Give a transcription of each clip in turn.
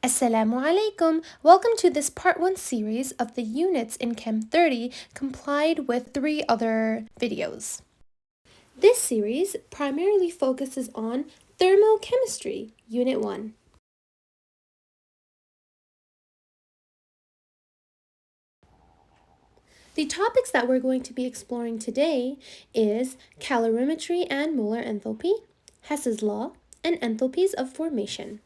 Assalamu alaikum. Welcome to this part 1 series of the units in Chem 30 complied with 3 other videos. This series primarily focuses on thermochemistry, Unit 1. The topics that we're going to be exploring today is calorimetry and molar enthalpy, Hess's law, and enthalpies of formation.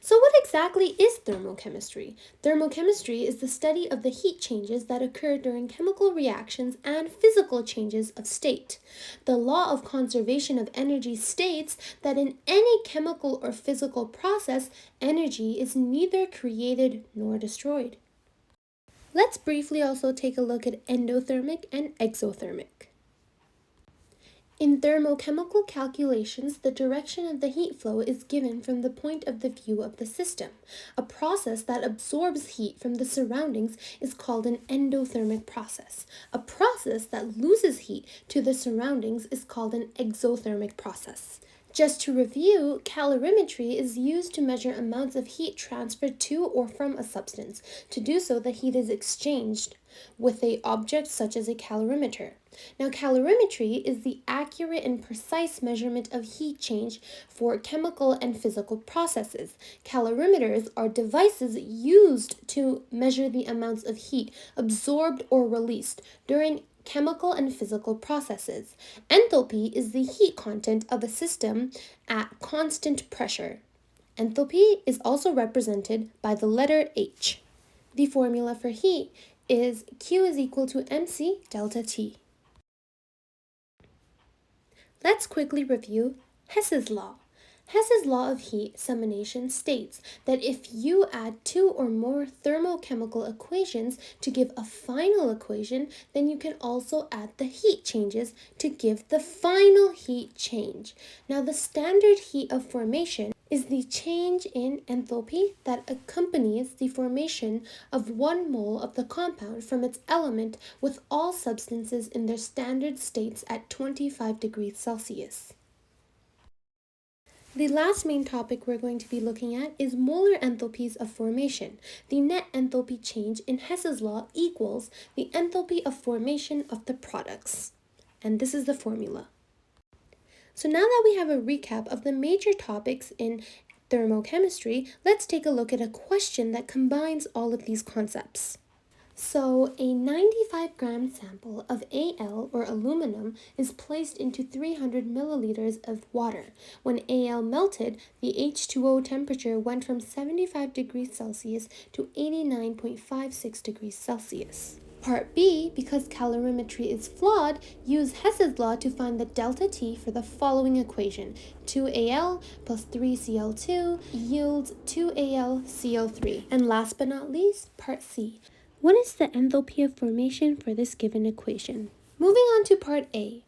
So what exactly is thermochemistry? Thermochemistry is the study of the heat changes that occur during chemical reactions and physical changes of state. The law of conservation of energy states that in any chemical or physical process, energy is neither created nor destroyed. Let's briefly also take a look at endothermic and exothermic. In thermochemical calculations, the direction of the heat flow is given from the point of the view of the system. A process that absorbs heat from the surroundings is called an endothermic process. A process that loses heat to the surroundings is called an exothermic process. Just to review, calorimetry is used to measure amounts of heat transferred to or from a substance. To do so, the heat is exchanged with an object such as a calorimeter. Now, calorimetry is the accurate and precise measurement of heat change for chemical and physical processes. Calorimeters are devices used to measure the amounts of heat absorbed or released during chemical and physical processes. Enthalpy is the heat content of a system at constant pressure. Enthalpy is also represented by the letter H. The formula for heat is Q is equal to mc delta T. Let's quickly review Hess's law. Hess's law of heat summation states that if you add 2 or more thermochemical equations to give a final equation, then you can also add the heat changes to give the final heat change. Now, the standard heat of formation is the change in enthalpy that accompanies the formation of 1 mole of the compound from its element with all substances in their standard states at 25 degrees Celsius. The last main topic we're going to be looking at is molar enthalpies of formation. The net enthalpy change in Hess's law equals the enthalpy of formation of the products. And this is the formula. So now that we have a recap of the major topics in thermochemistry, let's take a look at a question that combines all of these concepts. So a 95-gram sample of Al or aluminum is placed into 300 milliliters of water. When Al melted, the H2O temperature went from 75 degrees Celsius to 89.56 degrees Celsius. Part B, because calorimetry is flawed, use Hess's law to find the delta T for the following equation. 2Al plus 3Cl2 yields 2AlCl3. And last but not least, Part C. What is the enthalpy of formation for this given equation? Moving on to Part A.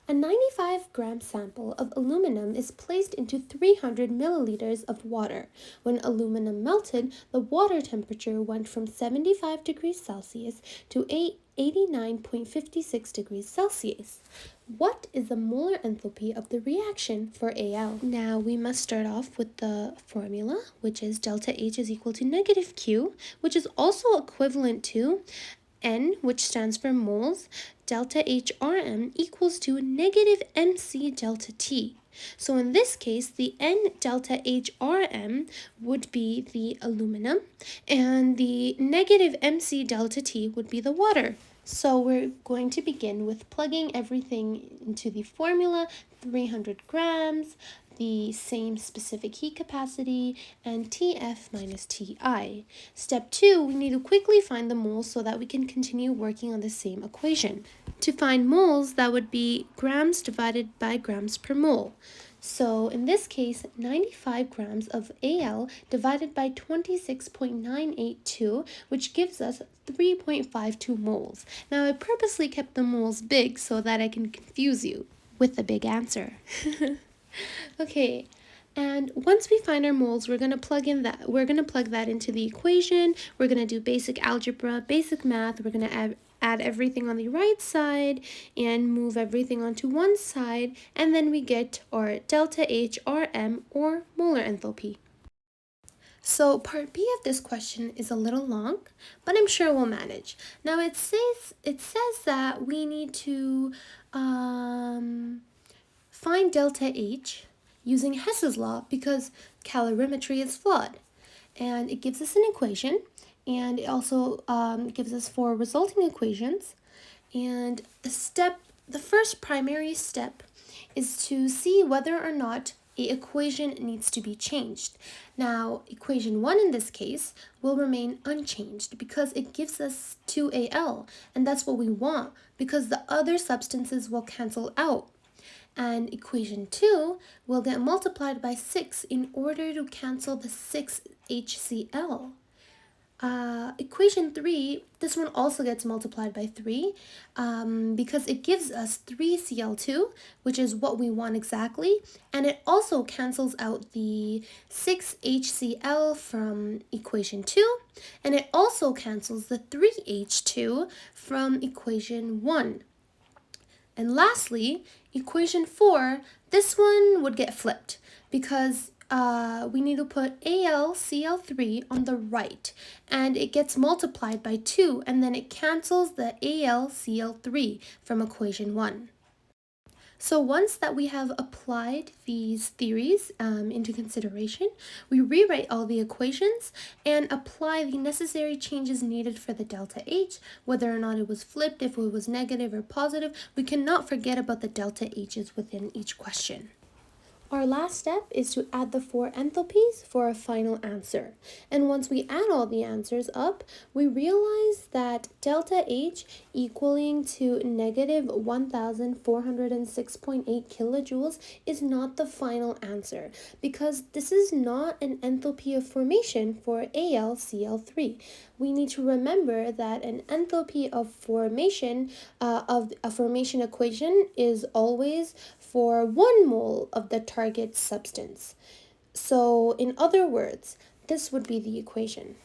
A 95-gram sample of aluminum is placed into 300 milliliters of water. When aluminum melted, the water temperature went from 75 degrees Celsius to 89.56 degrees Celsius. What is the molar enthalpy of the reaction for Al? Now we must start off with the formula, which is delta H is equal to negative Q, which is also equivalent to N, which stands for moles, delta HRM equals to negative MC delta T. So in this case, the N delta HRM would be the aluminum, and the negative MC delta T would be the water. So we're going to begin with plugging everything into the formula, 300 grams, the same specific heat capacity, and Tf minus Ti. Step 2, we need to quickly find the moles so that we can continue working on the same equation. To find moles, that would be grams divided by grams per mole. So in this case, 95 grams of Al divided by 26.982, which gives us 3.52 moles. Now I purposely kept the moles big so that I can confuse you with the big answer. Okay, and once we find our moles, we're going to plug that into the equation. We're going to do basic algebra, basic math. We're going to add everything on the right side and move everything onto one side, and then we get our delta H RM or molar enthalpy. So part B of this question is a little long, but I'm sure we'll manage. Now it says that we need to find delta H using Hess's law because calorimetry is flawed. And it gives us an equation, and it also gives us four resulting equations. And the first primary step is to see whether or not a equation needs to be changed. Now, equation 1 in this case will remain unchanged because it gives us 2Al, and that's what we want because the other substances will cancel out. And equation 2 will get multiplied by 6 in order to cancel the 6HCl. Equation 3, this one also gets multiplied by 3 because it gives us 3Cl2, which is what we want exactly, and it also cancels out the 6HCl from equation 2, and it also cancels the 3H2 from equation 1. And lastly, equation 4, this one would get flipped because we need to put AlCl3 on the right, and it gets multiplied by 2, and then it cancels the AlCl3 from equation 1. So once that we have applied these theories into consideration, we rewrite all the equations and apply the necessary changes needed for the delta H, whether or not it was flipped, if it was negative or positive. We cannot forget about the delta H's within each question. Our last step is to add the four enthalpies for a final answer. And once we add all the answers up, we realize that delta H equaling to negative 1,406.8 kilojoules is not the final answer because this is not an enthalpy of formation for AlCl3. We need to remember that an enthalpy of formation of a formation equation is always for 1 mole of the target substance. So in other words, this would be the equation.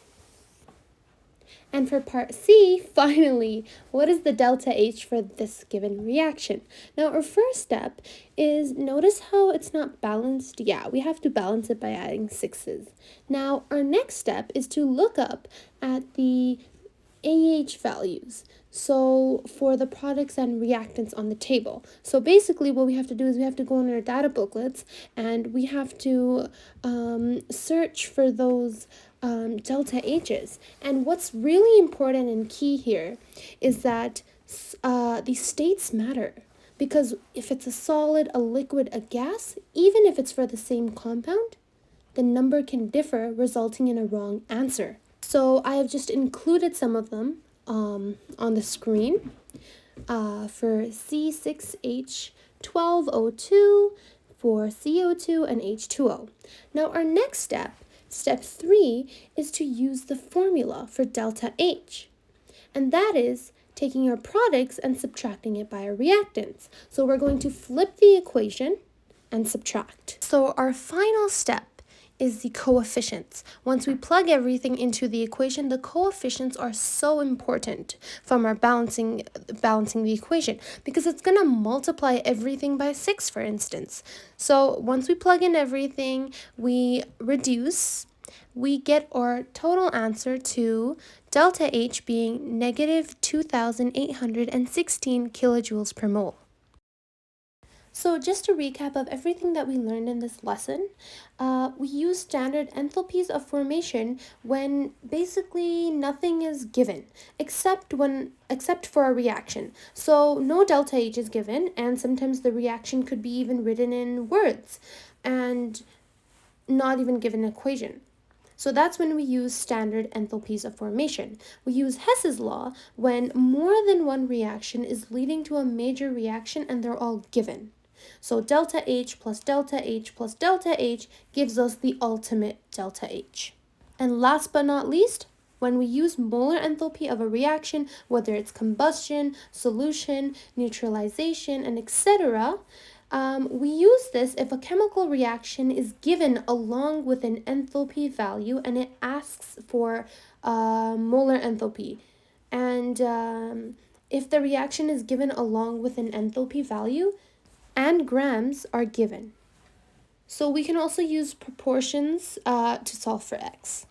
And for part C, finally, what is the delta H for this given reaction? Now our first step is, notice how it's not balanced? Yeah, we have to balance it by adding 6's. Now our next step is to look up at the AH values, so for the products and reactants on the table. So basically what we have to do is we have to go in our data booklets and we have to search for those delta H's. And what's really important and key here is that the states matter. Because if it's a solid, a liquid, a gas, even if it's for the same compound, the number can differ, resulting in a wrong answer. So I have just included some of them on the screen for C6H12O2, for CO2 and H2O. Now our next step, step 3, is to use the formula for delta H. And that is taking our products and subtracting it by our reactants. So we're going to flip the equation and subtract. So our final step is the coefficients. Once we plug everything into the equation, the coefficients are so important from our balancing the equation because it's going to multiply everything by 6, for instance. So once we plug in everything, we reduce, we get our total answer to delta H being negative 2,816 kilojoules per mole. So just a recap of everything that we learned in this lesson, we use standard enthalpies of formation when basically nothing is given, except for a reaction. So no delta H is given, and sometimes the reaction could be even written in words and not even given an equation. So that's when we use standard enthalpies of formation. We use Hess's law when more than one reaction is leading to a major reaction and they're all given. So delta H plus delta H plus delta H gives us the ultimate delta H. And last but not least, when we use molar enthalpy of a reaction, whether it's combustion, solution, neutralization, and etc., we use this if a chemical reaction is given along with an enthalpy value and it asks for molar enthalpy. And if the reaction is given along with an enthalpy value, and grams are given. So we can also use proportions to solve for x.